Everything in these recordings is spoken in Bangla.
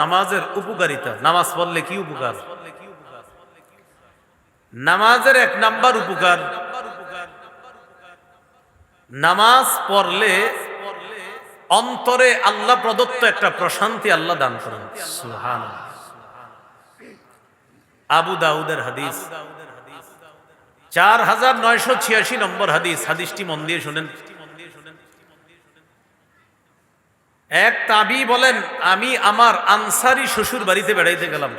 নামাজের উপকারিতা, নামাজ পড়লে কি উপকার? নামাজের এক নাম্বার উপকার, নামাজ পড়লে অন্তরে আল্লাহ প্রদত্ত একটা প্রশান্তি আল্লাহ দান করেন। সুবহানাল্লাহ। আবু দাউদের হাদিস, 4986 নম্বর হাদিস। হাদিসটি মন দিয়ে শুনেন। এক তাবী বলেন, আমি আমার আনসারি শ্বশুর বাড়িতে বেড়াইতে গেলাম।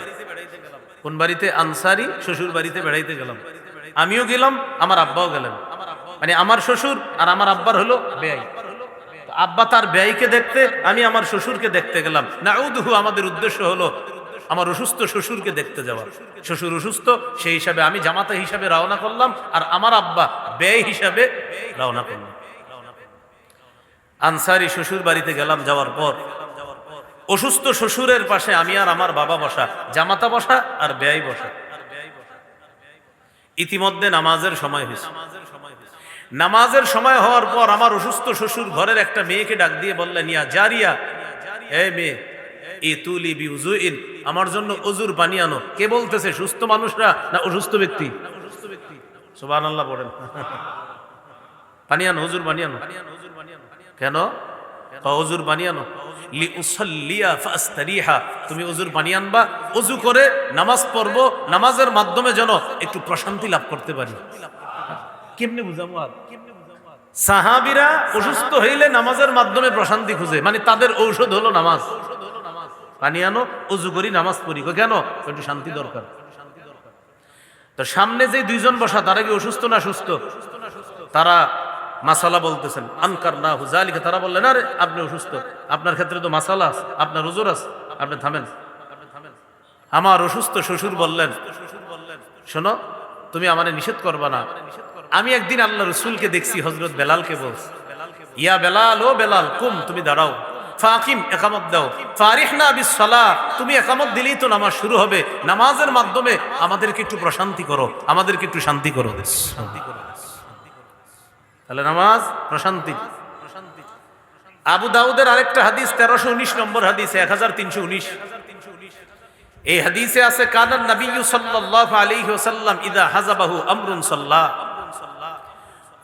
কোন বাড়িতে? আনসারি শ্বশুর বাড়িতে বেড়াইতে গেলাম। আমিও গেলাম, আমার আব্বাও গেলেন। মানে আমার শ্বশুর আর আমার আব্বার হলো বেয়াই। আব্বা তার বেয়াইকে দেখতে, আমি আমার শ্বশুরকে দেখতে গেলাম। নাউদুহু, আমাদের উদ্দেশ্য হলো আমার অসুস্থ শ্বশুরকে দেখতে যাওয়া। শ্বশুর অসুস্থ, সেই হিসাবে আমি জামাতা হিসাবে রওনা করলাম, আর আমার আব্বা বেয়াই হিসাবে রওনা করলাম। আনসারি শ্বশুর বাড়িতে গেলাম। যাওয়ার পর অসুস্থ শ্বশুরের পাশে আমি আর আমার বাবা বসা, জামাতা বসা আর বেয়াই বসা। ইতিমধ্যে নামাজের সময় হয়েছে। নামাজের সময় হওয়ার পর আমার অসুস্থ শ্বশুর ঘরের একটা মেয়েকে ডাক দিয়ে বললেন, ইয়া জারিয়া, এই মেয়ে, ইতুলি বিউযুইন, আমার জন্য অজুর পানি আনো। কে বলতেছে? সুস্থ মানুষরা না অসুস্থ ব্যক্তি? সুবহানাল্লাহ পড়েন। পানি আনো, অজুর পানি আনো। কেন? অজুর পানি আনো। লিউসাল্লিয়া ফাস্তারিহা, তুমি অজুর পানি আনবা, অজু করে নামাজ পড়বো, নামাজের মাধ্যমে যেন একটু প্রশান্তি লাভ করতে পারি। কেমনে বুঝাবো? আর সাহাবীরা অসুস্থ হইলে নামাজের মাধ্যমে প্রশান্তি খুঁজে, মানে তাদের ঔষধ হলো নামাজ। পানি আনো, অজু করি, নামাজ পড়ি। কেন? একটু শান্তি দরকার। তো সামনে যে দুইজন বসা, তারা কি অসুস্থ না সুস্থ? তারা মাসালা বলতেছেন। আনকারনাহু যালিকা, তারা বললেন, আরে আপনি অসুস্থ, আপনার ক্ষেত্রে তো মাসালা আছে, আপনার ওজর আছে, আপনি থামেন। আমার অসুস্থ শ্বশুর বললেন, শোনো, তুমি আমারে নিষেধ করবা না। আমি একদিন আল্লাহ রসুলকে দেখছি, হযরত বেলালকে বলছি, ইয়া বেলাল, ও বেলাল, কুম, তুমি দাঁড়াও, ফাকিম, একামত দাও, ফারিহনা বিসসালাহ, তুমি একামত দিলেই তো নামাজ শুরু হবে, নামাজের মাধ্যমে আমাদেরকে একটু প্রশান্তি করো, আমাদেরকে একটু শান্তি করো। তাহলে নামাজ প্রশান্তি। আবু দাউদের আরেকটা হাদিস, 1319 নম্বর হাদিস, 1319। এই হাদিসে আছে, কানান নবিয়্যু সাল্লাল্লাহু আলাইহি ওয়াসাল্লাম ইযা হাযাবাহু আমরুন সাল্লাহ,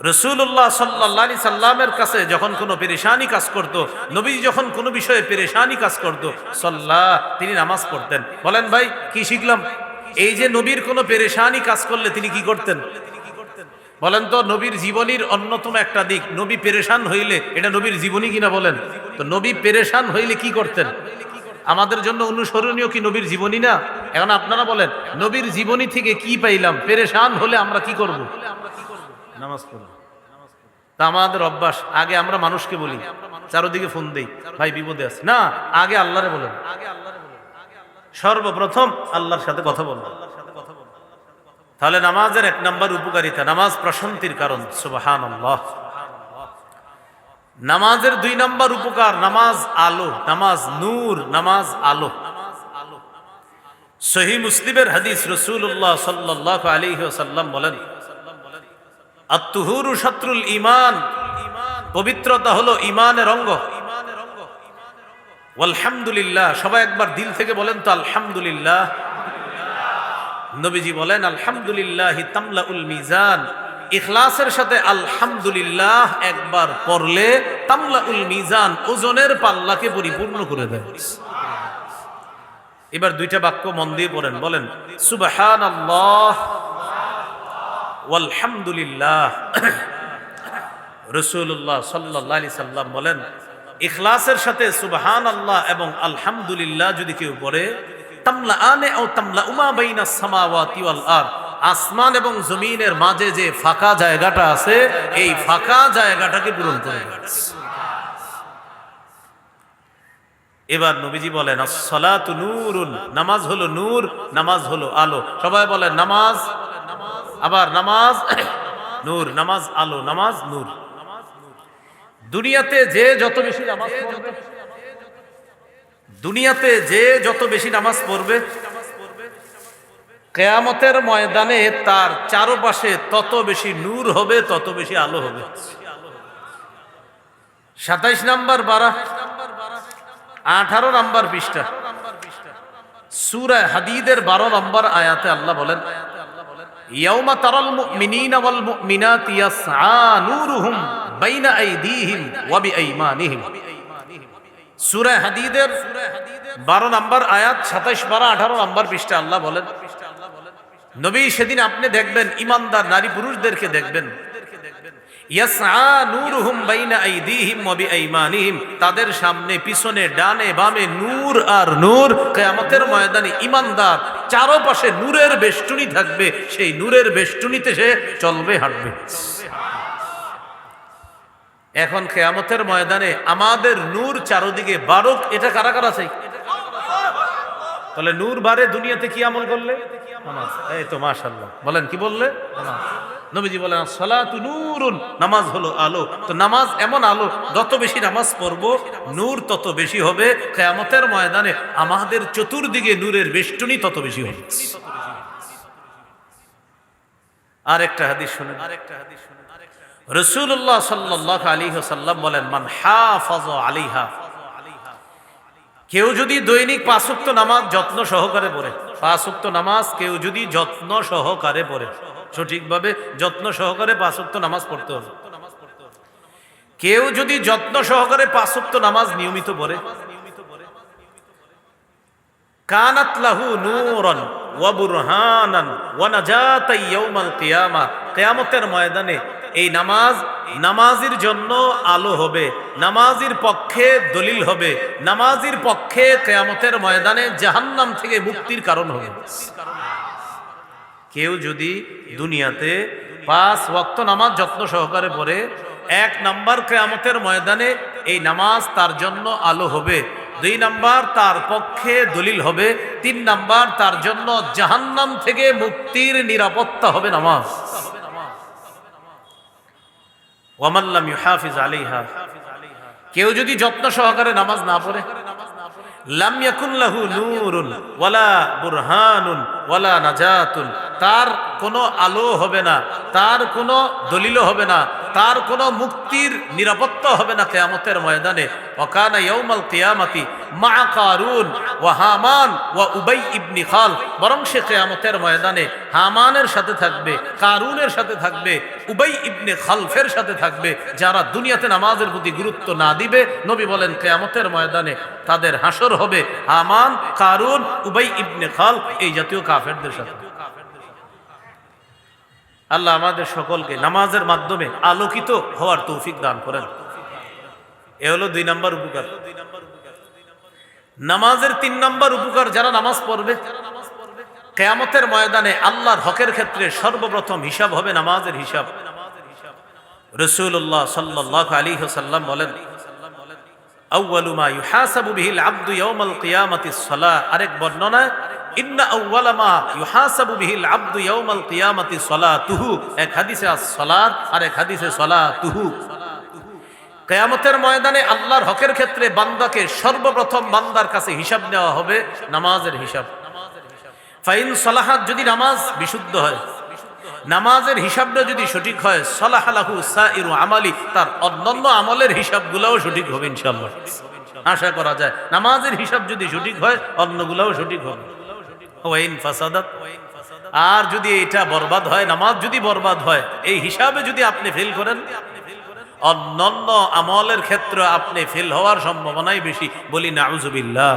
রাসূলুল্লাহ সাল্লাল্লাহু আলাইহি সাল্লামের কাছে যখন কোনো পেরেশানি কাজ করত, নবী যখন কোনো বিষয়ে পেরেশানি কাজ করত, সাল্লাহ, তিনি নামাজ পড়তেন। বলেন ভাই, কি শিখলাম? এই যে নবীর কোনো পেরেশানি কাজ করলে তিনি কি করতেন? বলেন তো, নবীর জীবনীর অন্যতম একটা দিক, নবী পেরেশান হইলে, এটা নবীর জীবনী কিনা বলেন তো? নবী পেরেশান হইলে কি করতেন? আমাদের জন্য অনুসরণীয় কি নবীর জীবনী না? এখন আপনারা বলেন, নবীর জীবনী থেকে কি পাইলাম? পেরেশান হলে আমরা কি করব? নামাজ পড়ব। তা আমাদের অভ্যাস, আগে আমরা মানুষকে বলি, চারদিকে ফোন দেই, ভাই বিপদে আছে না, আগে আল্লাহরে বলেন। সর্বপ্রথম আল্লাহর সাথে কথা বলবো। তাহলে নামাজের এক নাম্বার উপকারিতা, নামাজ প্রশান্তির কারণ। সুবহানাল্লাহ। নামাজের দুই নাম্বার উপকার, নামাজ আলো, নামাজ নূর, নামাজ আলো। সহিহ মুসলিমের হাদিস, রাসূলুল্লাহ সাল্লাল্লাহু আলাইহি ওয়াসাল্লাম বলেন, আত-তুহুরু শাত্রুল ঈমান, পবিত্রতা হলো ঈমানের অঙ্গ। ওয়ালহামদুলিল্লাহ, সবাই একবার দিল থেকে বলেন তো আলহামদুলিল্লাহ। নবীজি বলেন, আলহামদুলিল্লাহি তামলাউল মিজান, ইখলাসের সাথে আলহামদুলিল্লাহ একবার পড়লে তামলাউল মিজান, ওজনের পাল্লাকে পরিপূর্ণ করে দেয়। এবার দুইটা বাক্য মন দিয়ে পড়েন, বলেন সুবহানাল্লাহ ওয়ালহামদুলিল্লাহ। রাসূলুল্লাহ সাল্লাল্লাহু আলাইহি সাল্লাম বলেন, ইখলাসের সাথে সুবহানাল্লাহ এবং আলহামদুলিল্লাহ যদি কেউ পড়ে, তামলাআনে আও তামলাউমা বাইনাস সামাওয়াতি ওয়াল আরদ, আসমান এবং জমিনের মাঝে যে ফাঁকা জায়গাটা আছে, এই ফাঁকা জায়গাটাকে পূরণ করে দেয়। এবার নবীজি বলেন, আস-সালাতু নূরুন, নামাজ হলো নূর, নামাজ হলো আলো। সবাই বলেন নামাজ, আবার নামাজ নূর, নামাজ আলো, নামাজ নূর। দুনিয়াতে যে যত বেশি নামাজ পড়বে, দুনিয়াতে যে যত বেশি নামাজ পড়বে, কিয়ামতের ময়দানে তার চারপাশে তত বেশি নূর হবে, তত বেশি আলো হবে। 27 নাম্বার বারা, 18 নাম্বার পৃষ্ঠা। সূরা হাদীদের 12 নম্বর আয়াতে আল্লাহ বলেন, ইয়াউমা তারাল মুমিনিনা ওয়াল মুমিনাতি ইয়াসআ নূরুহুম বাইনা আইদিহিম ওয়া বিআইমানিহিম। সূরা হাদীদের 12 নম্বর আয়াত 27, 12, 18 নম্বর পৃষ্ঠা আল্লাহ বলেন, নবী সেদিন আপনি দেখবেন ইমানদার নারী পুরুষদেরকে দেখবেন, ইয়াসআ নূরুহুম বাইনা আইদিহিম ওয়া বিআইমানিহিম, তাদের সামনে পিছনে ডানে বামে নূর আর নূর। কিয়ামতের ময়দানে ইমানদার চারপাশে নূরের বেষ্টনী থাকবে, সেই নূরের বেষ্টনীতে সে চলবে হাঁটবে। এখন কিয়ামতের ময়দানে আমাদের নূর চারদিকে বারক, এটা কারা কারা চাই? তাহলে নূর বারে দুনিয়াতে কি আমল করলে? নামাজ। এই তো মাশাআল্লাহ, বলেন কি বললে? নামাজ। নবীজি বলেন সালাতু নূরুন, নামাজ হলো আলো। তো নামাজ এমন আলো, যত বেশি নামাজ পড়বো নূর তত বেশি হবে। কিয়ামতের ময়দানে আমাদের চতুর্দিকে নূরের বেষ্টনী তত বেশি হবে। আরেকটা হাদিস শুনেন, রাসূলুল্লাহ সাল্লাল্লাহু আলাইহি ওয়াসাল্লাম বলেন, মান হাফাযা আলাইহা, কেউ যদি দৈনিক 5 ওয়াক্ত নামাজ যত্ন সহকারে পড়ে, 5 ওয়াক্ত নামাজ কেউ যদি যত্ন সহকারে পড়ে, সঠিকভাবে যত্ন সহকারে 5 ওয়াক্ত নামাজ পড়তে হবে। কেউ যদি যত্ন সহকারে 5 ওয়াক্ত নামাজ নিয়মিত পড়ে, কানাত লাহু নূরান ওয়া বুরহানান ওয়া নাজাতান ইয়াউমাল কিয়ামা, কিয়ামতের ময়দানে এই নামাজ নামাজির জন্য আলো হবে, নামাজির পক্ষে দলিল হবে, নামাজির পক্ষে কিয়ামতের ময়দানে জাহান্নাম থেকে মুক্তির কারণ হবে। কেউ যদি দুনিয়াতে 5 ওয়াক্ত নামাজ যত্ন সহকারে পড়ে, 1 নাম্বার কিয়ামতের ময়দানে এই নামাজ তার জন্য আলো হবে, 2 নাম্বার তার পক্ষে দলিল হবে, 3 নাম্বার তার জন্য জাহান্নাম থেকে মুক্তির নিরাপত্তা হবে নামাজ। ওয়ামান লাম ইউহাফিজ আলাইহা, কেউ যদি যত্ন সহকারে নামাজ না পড়ে, লাম ইয়াকুন লাহু নূরুন ওয়ালা বুরহানুন ওয়ালা নাজাতুন, তার কোনো আলো হবে না, তার কোনো দলিল হবে না, তার কোনো মুক্তির নিরাপত্তা হবে না কিয়ামতের ময়দানে। ওয়াকানা ইয়াউমাল কিয়ামাতি মা কারুন ওয়া হামান ওয়া উবাই ইবনে খাল, বরং সে কিয়ামতের ময়দানে হামানের সাথে থাকবে, কারুনের সাথে থাকবে, উবাই ইবনে খালফের সাথে থাকবে, যারা দুনিয়াতে নামাজের প্রতি গুরুত্ব না দিবে। নবী বলেন কিয়ামতের ময়দানে তাদের হাসর হবে হামান, কারুন, উবাই ইবনে খাল, এই জাতীয় কাফেরদের সাথে। আল্লাহ আমাদের সকলকে নামাজের মাধ্যমে আলোকিত হওয়ার তৌফিক দান করেন। এ হলো 2 নম্বর উপকার। নামাজের 3 নম্বর উপকার, যারা নামাজ পড়বে কিয়ামতের ময়দানে আল্লাহর হকের ক্ষেত্রে সর্বপ্রথম হিসাব হবে নামাজের হিসাব। রাসূলুল্লাহ সাল্লাল্লাহু আলাইহি ওয়াসাল্লাম বলেন, আউয়ালু মা ইউহাসাবু বিহিল আবদু ইয়াউমাল কিয়ামাতিস সালাহ। আরেক বর্ণনা, ইন্না আউয়ালা মা ইউহাসাবু বিহিল আবদু ইয়াউমাল কিয়ামাতি সালাতুহু। এক হাদিসে আস-সালাত, আরেক হাদিসে সালাতুহু। কিয়ামতের ময়দানে আল্লাহর হকের ক্ষেত্রে বান্দাকে সর্বপ্রথম বান্দার কাছে হিসাব নেওয়া হবে নামাজের হিসাব। ফাইন সালাহাত, যদি নামাজ বিশুদ্ধ হয়, নামাজের হিসাবটা যদি সঠিক হয়, সালাহা লাহু সাইরু আমালি, তার অন্যান্য আমলের হিসাবগুলোও সঠিক হবে ইনশাআল্লাহ। আশা করা যায় নামাজের হিসাব যদি সঠিক হয় অন্যগুলোও সঠিক হবে। ওয়াইন ফাসাদাত, আর যদি এটা বরবাদ হয়, নামাজ যদি বরবাদ হয়, এই হিসাবে যদি আপনি ফেল করেন, অন্যান্য আমলের ক্ষেত্রে আপনি ফেল হওয়ার সম্ভাবনাই বেশি, বলি নাউযুবিল্লাহ।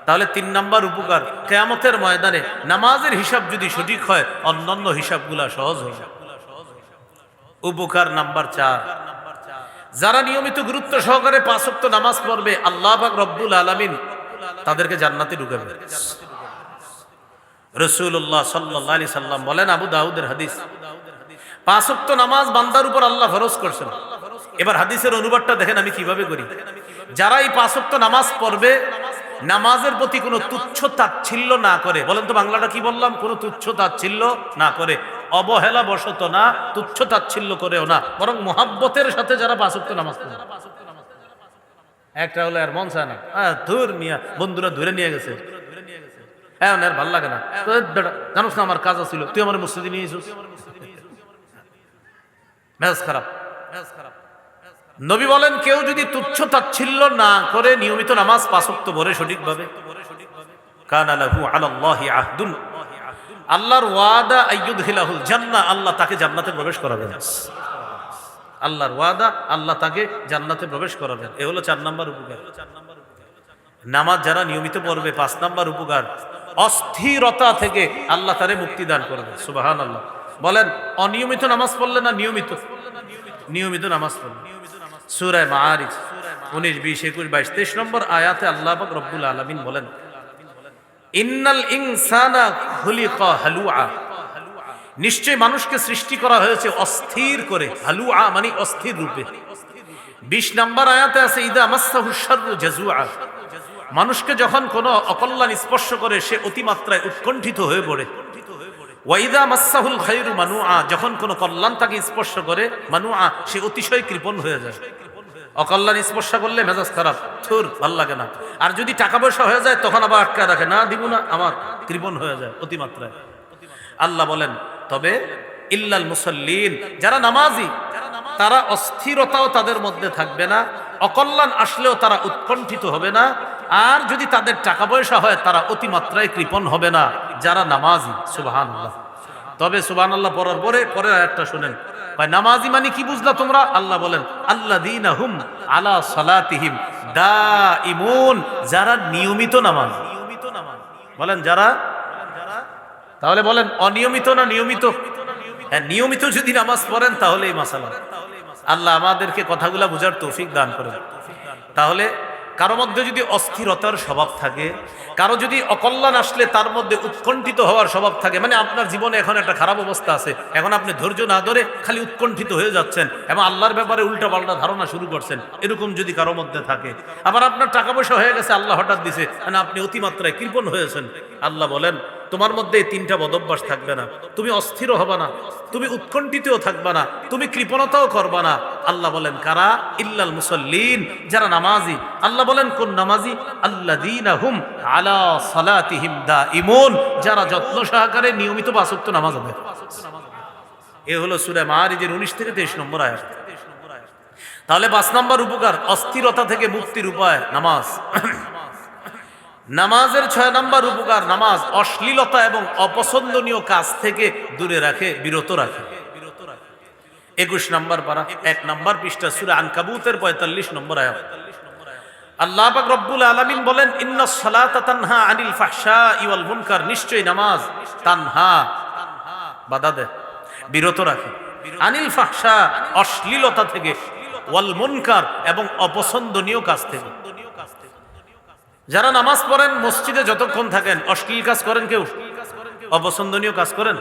তাহলে 3 নম্বর উপকার, কিয়ামতের ময়দানে নামাজের হিসাব যদি সঠিক হয় অন্যান্য হিসাবগুলা সহজ হবে। উপকার নাম্বার 4, যারা নিয়মিত গুরুত্ব সহকারে 5 ওয়াক্ত নামাজ পড়বে, আল্লাহ পাক রব্বুল আলামিন তাদেরকে জান্নাতে ঢুকাবে। রাসূলুল্লাহ সাল্লাল্লাহু আলাইহি সাল্লাম বলেন, আবু দাউদের হাদিস, 5 ওয়াক্ত নামাজ বান্দার উপর আল্লাহ ফরজ করেছেন। এবার হাদিসের অনুবাদটা দেখেন আমি কিভাবে করি। যারা এই 5 ওয়াক্ত নামাজ পড়বে, নামাজের প্রতি কোনো তুচ্ছ তাচ্ছিল্য না করে, বলেন তো বাংলাটা কি বললাম, কোনো তুচ্ছ তাচ্ছিল্য না করে, অবহেলা বশত না, তুচ্ছ তাচ্ছিল্য করেও না, বরং মুহাব্বতের সাথে যারা 5 ওয়াক্ত নামাজ পড়ে। একটা হলো আর মন চায় না, ধুর মিয়া, বন্ধুরা ধরে নিয়ে গেছে, হ্যাঁ আর ভালো লাগে না, জানোস না আমার কাজ ছিল, তুই আমার মসজিদে নিয়ে এসেছিস, মেজাজ খারাপ। নবী বলেন, কেউ যদি তুচ্ছ তাচ্ছিল্য না করে নিয়মিত নামাজ 5 ওয়াক্ত পড়ে সঠিকভাবে, কানা লাহু আলাল্লাহি আহদুন, আল্লাহর ওয়াদা আইয়ুদখিলাহুল জান্নাহ, আল্লাহ তাকে জান্নাতে প্রবেশ করাবেন। আল্লাহর ওয়াদা, আল্লাহ তাকে জান্নাতে প্রবেশ করাবেন। এ হলো 4 নম্বর উপকার। নামাজ যারা নিয়মিত পড়বে, 5 নম্বর উপকার, অস্থিরতা থেকে আল্লাহ তারে মুক্তি দান করবে। সুবহানাল্লাহ। বলেন অনিয়মিত নামাজ পড়লে না নিয়মিত? নিয়মিত নামাজ পড়লে। সূরা মাআরিজ 19, 20, 21, 22, 23 নম্বর আয়াতে আল্লাহ পাক রব্বুল আলামিন বলেন, ইন্নাল ইনসানা খুলিকা হালুআ, নিশ্চয় মানুষকে সৃষ্টি করা হয়েছে অস্থির করে। হালুআ মানে অস্থির রূপে। 20 নম্বর আয়াতে আছে, ইদা মাসসাহু শাররু জাজুআ, মানুষকে যখন কোনো অকল্যাণ স্পর্শ করে সে অতিমাত্রায় উৎকণ্ঠিত হয়ে পড়ে। ওয়াইদা মাসসাহুল খায়রু মানুআ, যখন কোনো কল্যাণ তাকে স্পর্শ করে, মানুআ সে অতিশয় কৃপণ হয়ে যায়। অকল্যাণ স্পর্শ করলে মেজাজ খারাপ, থুর ভাল লাগে না। আর যদি টাকা পয়সা হয়ে যায় তখন আবার আটকা রাখে, না দিব না, আমার কৃপণ হয়ে যায় অতিমাত্রায়। আল্লাহ বলেন তবে ইল্লাল মুসাল্লিন, যারা নামাজি তারা অস্থিরতাও তাদের মধ্যে থাকবে না, অকল্যাণ আসলেও তারা উৎকণ্ঠিত হবে না, আর যদি তাদের টাকা পয়সা হয় তারা অতিমাত্রায় কৃপণ হবে না, যারা নামাজি। সুবহানাল্লাহ। তবে সুবহানাল্লাহ পড়ার পরে আয়াতটা শুনেন, নামাজি মানে কি বুঝলা তোমরা? আল্লাহ বলেন আল্লাযীনা হুম আলা সালাতিহিম দাঈমুন, যারা নিয়মিত নামাজ। বলেন যারা, তাহলে বলেন অনিয়মিত না নিয়মিত? হ্যাঁ, নিয়মিত যদি নামাজ পড়েন তাহলে এই মাসালা। আল্লাহ আমাদেরকে কথাগুলা বুঝার তৌফিক দান করেন। তাহলে কারো মধ্যে যদি অস্থিরতার স্বভাব থাকে, কারো যদি অকল্যাণ আসলে তার মধ্যে উৎকণ্ঠিত হওয়ার স্বভাব থাকে, মানে আপনার জীবনে এখন একটা খারাপ অবস্থা আছে, এখন আপনি ধৈর্য না ধরে খালি উৎকণ্ঠিত হয়ে যাচ্ছেন এবং আল্লাহর ব্যাপারে উল্টাপাল্টা ধারণা শুরু করছেন, এরকম যদি কারো মধ্যে থাকে, আবার আপনার টাকা পয়সা হয়ে গেছে, আল্লাহ হঠাৎ দিছে, মানে আপনি অতিমাত্রায় কৃপণ হয়েছেন, আল্লাহ বলেন তোমার মধ্যে এই 3টা বদভ্যাস থাকবে না। তুমি অস্থির হবা না, তুমি উৎকণ্ঠিতও থাকবা না, তুমি কৃপণতাও করবা না। আল্লাহ বলেন কারা? ইল্লাল মুসাল্লিন, যারা নামাজি। আল্লাহ বলেন কোন নামাজি? আল্লাযীনা হুম আলা সালাতিহিম দাঈমুন, যারা যত্ন সহকারে নিয়মিত 5 ওয়াক্ত নামাজ আদায় করে। এ হলো সূরা মাআরিজের 19 থেকে 23 নম্বর আয়াত। তাহলে 5 নম্বর উপকার, অস্থিরতা থেকে মুক্তির উপায় নামাজ। নামাজের 6 নম্বর উপকার, নামাজ অশ্লীলতা এবং অপছন্দনীয় কাজ থেকে দূরে রাখে, বিরত রাখে। 21 নম্বর পারা, 1 নম্বর পৃষ্ঠা, সূরা আনকাবুতের 45 নম্বর আয়াত। আল্লাহ পাক রব্বুল আলামিন বলেন ইন্নাস সালাতা তানহা আনিল ফাহশাই ওয়াল মুনকার, নিশ্চয়ই নামাজ তানহা বাধা দেয়, বিরত রাখে, আনিল ফাহশা অশ্লীলতা থেকে, ওয়াল মুনকার এবং অপছন্দনীয় কাজ থেকে। যারা নামাজ পড়েন মসজিদে যতক্ষণ থাকেন অশ্লীল কাজ করেন কেউ? অপছন্দনীয় কাজ করেন?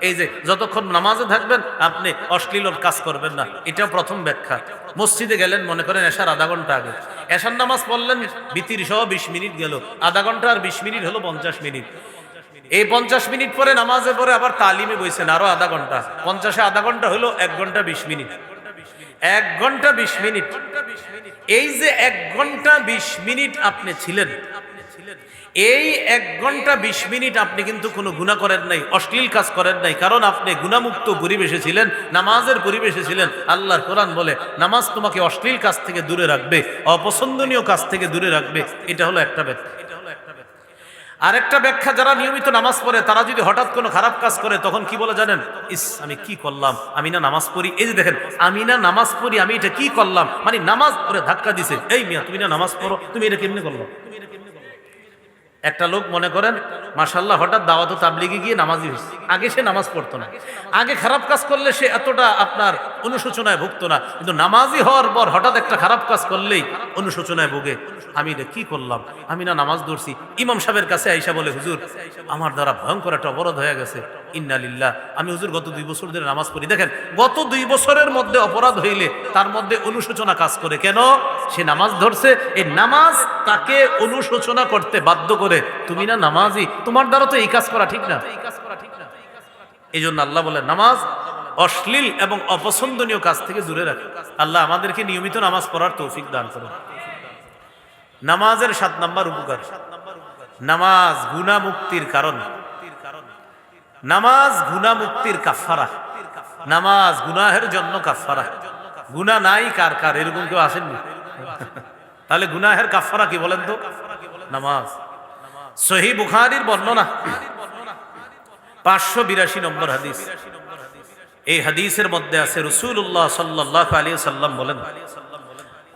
এই যে যতক্ষণ নামাজে থাকবেন আপনি অশ্লীল কাজ করবেন না, এটা প্রথম ব্যাখ্যা। মসজিদে গেলেন মনে করেন এশার আধা ঘন্টা আগে, এশার নামাজ পড়লেন বিতির সহ 20 মিনিট গেল, আধা ঘন্টা আর 20 মিনিট হলো 50 মিনিট। এই 50 মিনিট পরে নামাজে পরে আবার তালিমে বইছেন আরো আধা ঘন্টা, 50-এ আধা ঘন্টা হলো 1 ঘন্টা 20 মিনিট। 1 ঘন্টা 20 মিনিট, এই যে 1 ঘন্টা 20 মিনিট আপনি ছিলেন, এই 1 ঘন্টা 20 মিনিট আপনি কিন্তু কোনো গুনাহ করেন নাই, অশ্লীল কাজ করেন নাই, কারণ আপনি গুনাহমুক্ত পরিবেশে ছিলেন, নামাজের পরিবেশে ছিলেন। আল্লাহর কোরআন বলে নামাজ তোমাকে অশ্লীল কাজ থেকে দূরে রাখবে, অপছন্দনীয় কাজ থেকে দূরে রাখবে। এটা হলো একটা ব্যাখ্যা। আরেকটা ব্যাখ্যা, যারা নিয়মিত নামাজ পড়ে তারা যদি হঠাৎ কোনো খারাপ কাজ করে তখন কি বলে জানেন? ইস আমি কি করলাম, আমি না নামাজ পড়ি। এই যে দেখেন, আমি না নামাজ পড়ি, আমি এটা কি করলাম, মানে নামাজ পড়ে ধাক্কা দিছে, এই মিয়া তুমি না নামাজ পড়ো, তুমি এটা কেমনে করলো? একটা লোক মনে করেন মাশাআল্লাহ হঠাৎ দাওয়াত ও তাবলীগে গিয়ে নামাজি হয়েছে, আগে সে নামাজ পড়তো না, আগে খারাপ কাজ করলে সে এতটা আপনার অনুশোচনায় ভুগতো না, কিন্তু নামাজি হওয়ার পর হঠাৎ একটা খারাপ কাজ করলেই অনুশোচনায় ভোগে, আমি এটা কি করলাম, আমি না নামাজ ধরছি। ইমাম সাহেবের কাছে আইসা বলে হুজুর আমার দ্বারা ভয়ঙ্কর একটা অপরাধ হয়ে গেছে, ইন্না লিল্লাহ, আমি হুজুর গত 2 বছর ধরে নামাজ পড়ি। দেখেন গত 2 বছরের মধ্যে অপরাধ হইলে তার মধ্যে অনুশোচনা কাজ করে, কেন? সে নামাজ ধরছে, এই নামাজ তাকে অনুশোচনা করতে বাধ্য করে, তুমি না নামাজি, তোমার দ্বারা তো এই কাজ করা ঠিক না। এই জন্য আল্লাহ বলে নামাজ অশ্লীল এবং অপছন্দনীয় কাজ থেকে দূরে রাখে। আল্লাহ আমাদেরকে নিয়মিত নামাজ পড়ার তৌফিক দান করুন। নামাজের 7 নম্বর উপকার, নামাজ গুনাহ মুক্তির কারণ, নামাজ গুনাহ মুক্তির কাফারা, নামাজ গুনাহের জন্য কাফারা। গুনাহ নাই কার কার, এরকম কেউ আসেননি? তাহলে গুনাহের কাফারা কি বলেন তো? নামাজ। সহিহ বুখারীর বর্ণনা 582 নম্বর হাদিস। এই হাদিসের মধ্যে আছে রাসূলুল্লাহ সাল্লাল্লাহু আলাইহি ওয়াসাল্লাম বলেন,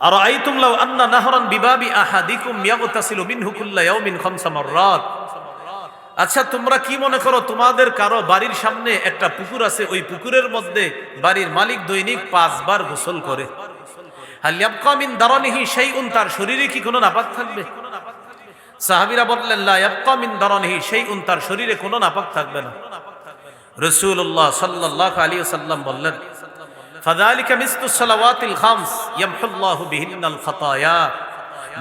আরাআইতুম লাউ আন্না নাহরান বিবাবি আহাদিকুম ইয়াগতাসিলু মিনহু কুল্লা ইয়াউমিন 5 মাররাত। আচ্ছা, তোমরা কি মনে করো তোমাদের কারো বাড়ির সামনে একটা পুকুর আছে, ওই পুকুরের মধ্যে বাড়ির মালিক দৈনিক 5 বার গোসল করে, হাল ইয়াবকা মিন দারানিহি শাইউন, তার শরীরে কি কোনো নাপাক থাকবে? সাহাবীরা বললেন, লা ইয়াবকা মিন দারানিহি শাইউন, তার শরীরে কোনো নাপাক থাকবে না। রাসূলুল্লাহ সাল্লাল্লাহু আলাইহি ওয়াসাল্লাম বললেন, ফাযালিকা মিসলুস সালাওয়াতিল খামস ইয়ামহুল্লাহু বিহিন্নাল খাতায়া।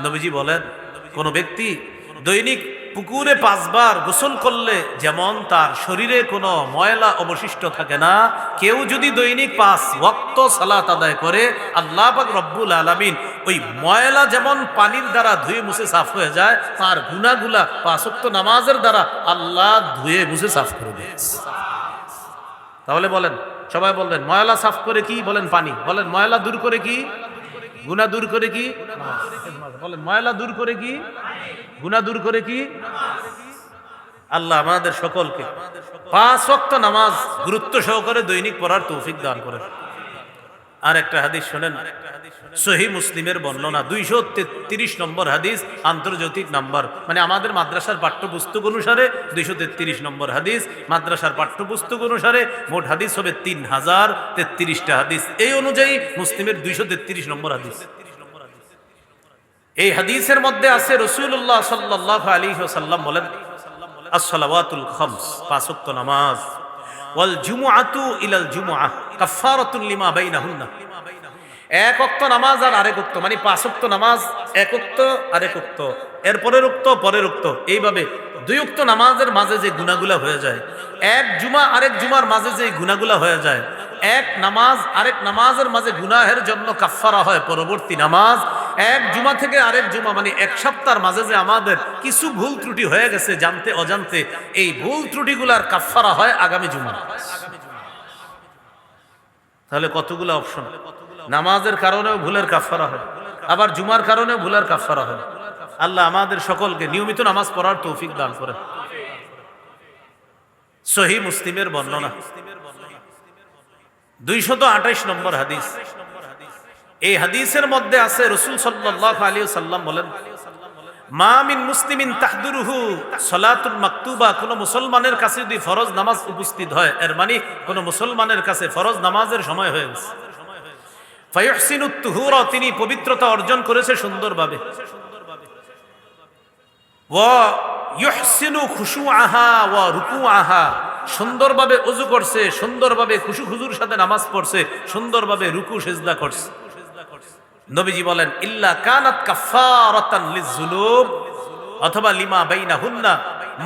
নবীজি বলেন, কোন ব্যক্তি দৈনিক পুকুরে 5 বার গোসল করলে যেমন তার শরীরে কোনো ময়লা অবশিষ্ট থাকে না, কেউ যদি দৈনিক 5 ওয়াক্ত সালাত আদায় করে, আল্লাহ পাক রব্বুল আলামিন ওই ময়লা যেমন পানির দ্বারা ধুয়ে মুছে সাফ হয়ে যায়, তার গুনাহগুলা 5 ওয়াক্ত নামাজের দ্বারা আল্লাহ ধুয়ে মুছে সাফ করে দেয়। তাহলে বলেন, সবাই বলবেন, ময়লা সাফ করে কি? বলেন পানি। বলেন ময়লা দূর করে কি? গুনাহ দূর করে কি? বলেন ময়লা দূর করে কি? গুনাহ দূর করে কি? আল্লাহ আমাদের সকলকে 5 ওয়াক্ত নামাজ গুরুত্ব সহকারে দৈনিক পড়ার তৌফিক দান করেন। আর একটা হাদিস শুনেন, সহিহ মুসলিমের বর্ণনা 233 নম্বর হাদিস, আন্তর্জাতিক নাম্বার, মানে আমাদের মাদ্রাসার পাঠ্যপুস্তক অনুসারে 233 নম্বর হাদিস, মাদ্রাসার পাঠ্যপুস্তক অনুসারে মোট হাদিস হবে 3033টা হাদিস। এই অনুযায়ী মুসলিমের 233 নম্বর হাদিস। এই হাদিসের মধ্যে আছে রাসূলুল্লাহ সাল্লাল্লাহু আলাইহি ওয়াসাল্লাম বলেন, আস-সালাওয়াতুল খামস, 5 ওয়াক্ত নামাজ, ওয়াল জুমআতু ইলাল জুমআহ কাফারাতুন লিমা বাইনাহুন্না। 1 ওয়াক্ত নামাজ আর আরেক ওয়াক্ত, মানে 5 ওয়াক্ত নামাজ 1 ওয়াক্ত আরেক ওয়াক্ত, এর পরের ওয়াক্ত পরের ওয়াক্ত, এইভাবে 2 ওয়াক্ত নামাজের মাঝে যে গুনাহগুলা হয়ে যায়, এক জুমা আরেক জুমার মাঝে যে গুনাহগুলা হয়ে যায়, এক নামাজ আরেক নামাজের মাঝে গুনাহের জন্য কাফফারা হয় পরবর্তী নামাজ, এক জুমা থেকে আরেক জুমা, মানে এক সপ্তাহের মাঝে যে আমাদের কিছু ভুল ত্রুটি হয়ে গেছে জানতে অজান্তে, এই ভুল ত্রুটিগুলার কাফফারা হয় আগামী জুমা। তাহলে কতগুলো অপশন, নামাজের কারণেও ভুলের কাফফারা হয়, আবার জুমার কারণেও ভুলের কাফফারা হয়। আল্লাহ আমাদের সকলকে নিয়মিত নামাজ পড়ার তৌফিক দান করেন। সহিহ মুসলিমের বর্ণনা 228 নম্বর হাদিস। এই হাদিসের মধ্যে আছে রাসূল সাল্লাল্লাহু আলাইহি ওয়াসাল্লাম বলেন, মা মিন মুসলিমিন তাহদুরুহু সালাতুল মাকতুবা, কোন মুসলমানের কাছে যদি ফরজ নামাজ উপস্থিত হয়, এর মানে কোন মুসলমানের কাছে ফরজ নামাজের সময় হয়ে গেছে, ফায়ুহসিনুত তুহুরা, তিনি পবিত্রতা অর্জন করেছে সুন্দরভাবে, ওয়া ইউহসিনু খুশুআহা ওয়া রুকুআহা, সুন্দরভাবে ওযু করছে, সুন্দরভাবে খুশু খুজুর সাথে নামাজ পড়ছে, সুন্দরভাবে রুকু সিজদা করছে। নবীজি বলেন, ইল্লা কানাত কাফারাতান লিযুনুব, অথবা লিমা বাইনাহুন্না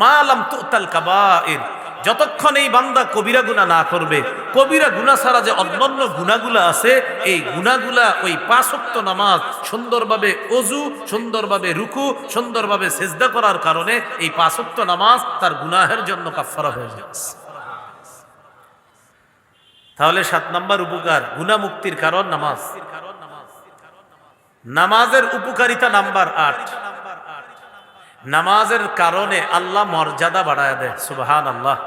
মা লাম তুতাল কাবাইর, যতক্ষণ এই বান্দা কবিরা গুনাহ না করবে, কবিরা গুনাহ ছাড়া যে অন্যান্য গুনাহগুলো আছে, এই গুনাহগুলা ওই 5 ওয়াক্ত নামাজ সুন্দরভাবে ওযু, সুন্দরভাবে রুকু, সুন্দরভাবে সিজদা করার কারণে এই 5 ওয়াক্ত নামাজ তার গুনাহের জন্য কাফফারা হয়ে যাচ্ছে। তাহলে 7 নাম্বার উপকার, গুনাহ মুক্তির কারণ নামাজ। নামাজের উপকারিতা নাম্বার 8, নামাজের কারণে আল্লাহ মর্যাদা বাড়ায় দেয়। সুবহানাল্লাহ।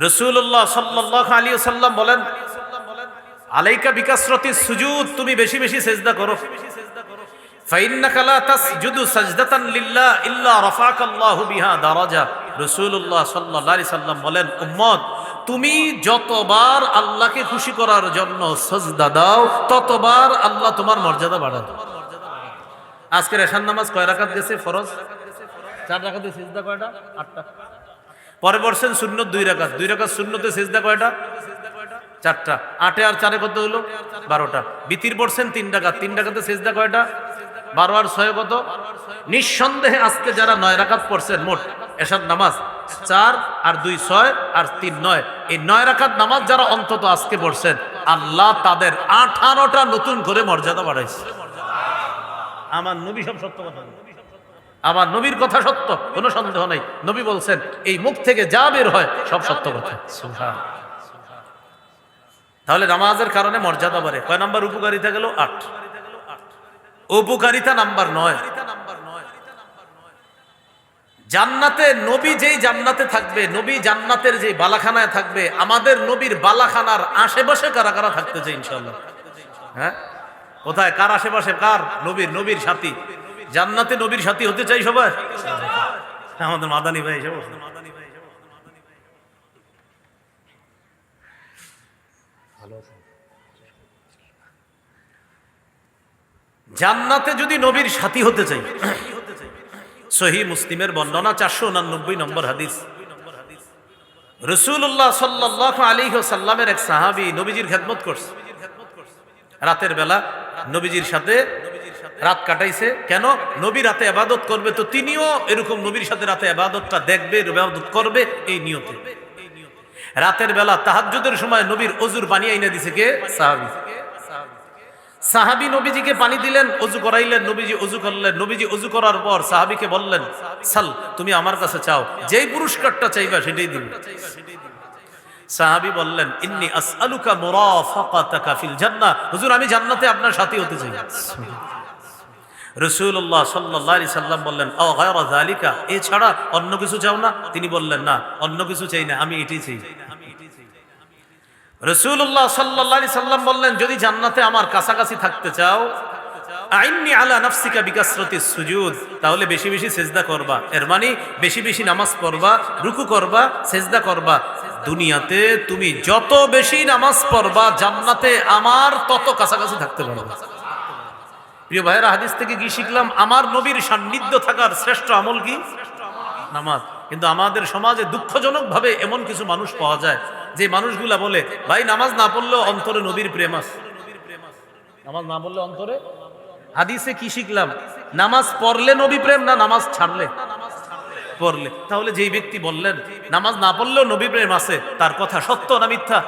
রাসূলুল্লাহ সাল্লাল্লাহু আলাইহি ওয়াসাল্লাম বলেন, আলাইকা বিকাসরাতিস সুজুদ, তুমি বেশি বেশি সিজদা করো, ফাইন্নাকা লা তাসজুদু সাজদাতান লিল্লাহ ইল্লা রাফাকাল্লাহু বিহা দারাজা। রাসূলুল্লাহ সাল্লাল্লাহু আলাইহি ওয়াসাল্লাম বলেন, উম্মত, তুমি যতবার আল্লাহকে খুশি করার জন্য সিজদা দাও, ততবার আল্লাহ তোমার মর্যাদা বাড়ায়। আজকের এশার নামাজ কয় রাকাত গেছে? ফরজ 4 রাকাতে, সিজদা কয়টা? 8টা। পরে বলছেন সুন্নত 2 রাকাত, 2 রাকাত সুন্নতে সিজদা কয়টা? 4টা। 8 আর 4 কত হলো? 12টা। বিতির পড়ছেন 3 রাকাত, 3 রাকাতে সিজদা কয়টা? 12 আর 6 কত? নিঃসন্দেহে আজকে যারা 9 রাকাত পড়ছেন, মোট এশার নামাজ 4 আর 2 6 আর 3 9, এই 9 রাকাত নামাজ যারা অন্তত আজকে পড়ছেন, আল্লাহ তাদের 18টা নতুন করে মর্যাদা বাড়াইছে। আমার নবী সব সত্য কথা, আমার নবীর কথা সত্য, কোনো সন্দেহ নাই। নবী বলছেন, এই মুখ থেকে যা বের হয় সব সত্য কথা। সুবহানাল্লাহ। তাহলে নামাজের কারণে মর্যাদা বাড়ে। কয় নাম্বার উপকারিতা গেল? 8। উপকারিতা নাম্বার 9, জান্নাতে নবী যেই জান্নাতে থাকবে, নবী জান্নাতের যে বালাখানায় থাকবে, আমাদের নবীর বালাখানার আশেপাশে কারা কারা থাকতে চাই ইনশাআল্লাহ? হ্যাঁ, কোথায়, কার আশেপাশে, কার? নবীর সাথী। জান্নাতে নবীর সাথী হতে চাই সবাই। আমাদের মাদানী ভাই সব জান্নাতে যদি নবীর সাথী হতে চাই, সহিহ মুসলিমের বর্ণনা 489 নম্বর হাদিস। রাসূলুল্লাহ সাল্লাল্লাহু আলাইহি ওয়াসাল্লামের এক সাহাবী নবীজির খেদমত করছে, রাতের বেলা নবীজির সাথে রাত কাটাইছে। কেন? নবী রাতে ইবাদত করবে, তো তিনিও এরকম নবীর সাথে রাতে ইবাদতটা দেখবে, ইবাদত করবে এই নিয়তে। রাতের বেলা তাহাজ্জুদের সময় নবীর ওযুর পানি আইনা দিছে কে? সাহাবী নবীজিকে পানি দিলেন, অজু করাইলেন, নবীজি অজু করলেন। নবীজি অজু করার পর সাহাবীকে বললেন, সাল, তুমি আমার কাছে চাও, যেই পুরস্কারটা চাইবা সেটাই দিবে। সাহাবী বললেন, ইন্নী আসআলুকা মুরাফাকাতাকা ফিল জান্নাহ, হুজুর আমি জান্নাতে আপনার সাথী হতে চাই। রাসূলুল্লাহ সাল্লাল্লাহু আলাইহি সাল্লাম বললেন, আও গায়রা যালিকা, এছাড়া অন্য কিছু চাও না? তিনি বললেন, না, অন্য কিছু চাই না, আমি এটাই চাই। রাসূলুল্লাহ সাল্লাল্লাহু আলাইহি সাল্লাম বললেন, যদি জান্নাতে আমার কাছাকাছি থাকতে চাও, আইন্নি আলা নাফসিকা বিকাসরাতিস সুজুদ, তাহলে বেশি বেশি সিজদা করবা। এর মানে বেশি বেশি নামাজ পড়বা, রুকু করবা, সিজদা করবা। দুনিয়াতে তুমি যত বেশি নামাজ পড়বা, জান্নাতে আমার তত কাছাকাছি থাকতে পারবা। প্রিয় ভাইয়েরা, হাদিস থেকে কি শিখলাম? আমার নবীর সান্নিধ্য থাকার শ্রেষ্ঠ আমল কি? নামাজ। কিন্তু আমাদের সমাজে দুঃখজনকভাবে এমন কিছু মানুষ পাওয়া যায় যে মানুষগুলা বলে, ভাই নামাজ না পড়লেও অন্তরে নবীর প্রেম আছে। নামাজ না পড়লে অন্তরে, হাদিসে কি শিখলাম? নামাজ পড়লে নবী প্রেম, না নামাজ ছাড়লে? পড়লে। তাহলে যেই ব্যক্তি বললেন নামাজ না পড়লেও নবী প্রেম আছে, তার কথা সত্য না মিথ্যা?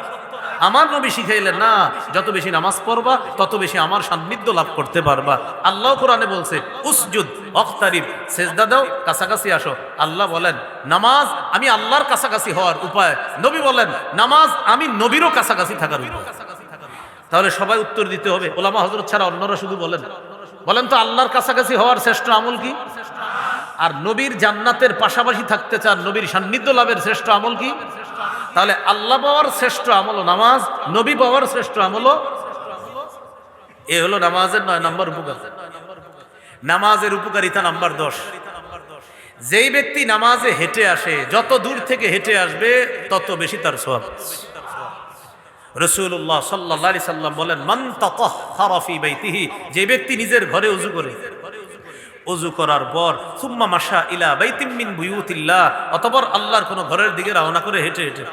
আমার নবী শিখাইলেন, না, যত বেশি নামাজ পড়বা তত বেশি আমার সান্নিধ্য লাভ করতে পারবা। আল্লাহ কোরআনে বলছে, উসজুদ ওয়াক্তারিব, সিজদা দাও, কাছাকাছি আসো। আল্লাহ বলেন নামাজ আমি আল্লাহর কাছাকাছি হওয়ার উপায়, নবী বলেন নামাজ আমি নবীরও কাছাকাছি থাকার উপায়। তাহলে সবাই উত্তর দিতে হবে, ওলামা হযরত ছাড়া অন্যরা শুধু বলেন তো আল্লাহর কাছাকাছি হওয়ার শ্রেষ্ঠ আমল কি? আর নবীর জান্নাতের পাশাপাশি থাকতে চান, নবীর সান্নিধ্য লাভের শ্রেষ্ঠ আমল কি? তাহলে আল্লাহ পাওয়ার শ্রেষ্ঠ আমল নামাজ, নবী পাওয়ার শ্রেষ্ঠ আমল, এ হলো নামাজের 9 নম্বর উপকার। নামাজের উপকারিতা নাম্বার 10। যেই ব্যক্তি নামাজে হেঁটে আসে, যত দূর থেকে হেঁটে আসবে তত বেশি তার সওয়াব। রাসূলুল্লাহ সাল্লাল্লাহু আলাইহি সাল্লাম বলেন, মান তাতাহহারা ফি বাইতিহি, যে ব্যক্তি নিজের ঘরে ওযু করে, ওযু করার পর সুম্মা মাশা ইলা বাইতিম মিন বুয়ুতিল্লাহ, অতঃপর আল্লাহর কোন ঘরের দিকে রওনা করে হেঁটে হেঁটে,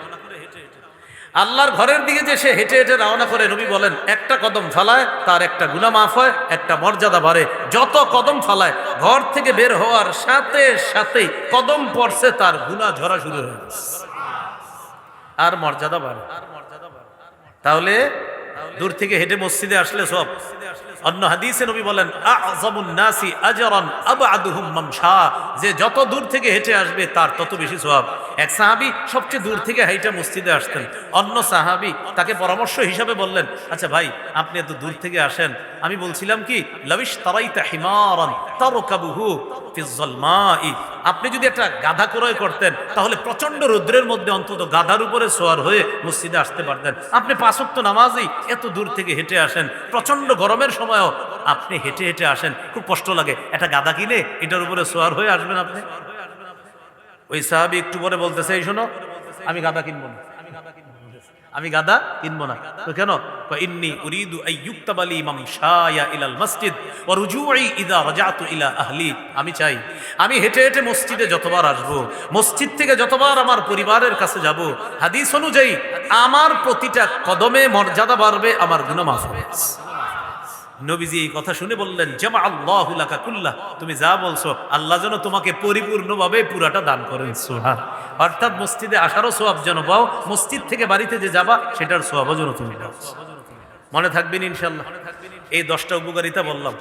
আল্লাহর ঘরের দিকে যে সে হেঁটে হেঁটে রওনা করে, নবী বলেন একটা কদম ফালায় তার একটা গুনাহ মাফ হয়, একটা মর্যাদা বাড়ে। যত কদম ফালায়, ঘর থেকে বের হওয়ার সাথে সাথেই কদম পড়ছে, তার গুনাহ ঝরা শুরু হয়ে গেছে, আর মর্যাদা বাড়ে। তাহলে দূর থেকে হেঁটে মসজিদে আসলে সব। অন্য হাদিসে নবী বলেন, আযমুন নাসি আজরান আবআদুহুম মামশা, যে যত দূর থেকে হেঁটে আসবে তার তত বেশি সওয়াব। এক সাহাবী সবচেয়ে দূর থেকে হাইটা মসজিদে আসতেন। অন্য সাহাবী তাকে পরামর্শ হিসাবে বললেন, আচ্ছা ভাই, আপনি এত দূর থেকে আসেন, আমি বলছিলাম কি, লাবিশ তারাইতা হিমারান তারকাবুহু ফিজ যালমাই, আপনি যদি একটা গাধা ক্রয় করতেন, তাহলে প্রচন্ড রৌদ্রের মধ্যে অন্তত গাধার উপরে সওয়ার হয়ে মসজিদে আসতে পারতেন। আপনি 5 ওয়াক্ত নামাজই এত দূর থেকে হেঁটে আসেন, প্রচন্ড গরমের সময়ও আপনি হেঁটে হেঁটে আসেন, খুব কষ্ট লাগে, একটা গাধা কিনে এটার উপরে সওয়ার হয়ে আসবেন আপনি। ওই সাহাবী একটু পরে বলতেছে, এই শোনো, আমি গাধা কিনবো না, আমি গাধা কিনবো না। তো কেন? ইন্নী উরিদু আইয়ুক্তাবালি মামশায়া ইলাল মসজিদ ওয়া রুজুই ইযা রাজাতু ইলা আহলি, আমি চাই আমি হেঁটে হেঁটে মসজিদে যতবার আসবো, মসজিদ থেকে যতবার আমার পরিবারের কাছে যাব, হাদিস অনুযায়ী আমার প্রতিটা কদমে মর্যাদা বাড়বে, আমার গুনাহ মাফ হবে। নবীজি এই কথা শুনে বললেন, জামা আল্লাহু লাকা কুল্লাহ, তুমি যা বলছো আল্লাহ যেন তোমাকে পরিপূর্ণভাবে পুরাটা দান করেন। সুবহান। অর্থাৎ মসজিদে আসারও সওয়াব যেন পাও, মসজিদ থেকে বাড়িতে যে যাবা সেটার সওয়াবও যেন তুমি পাও। মনে থাকবেন ইনশাআল্লাহ। এই 10টা উপকারিতা বললাম।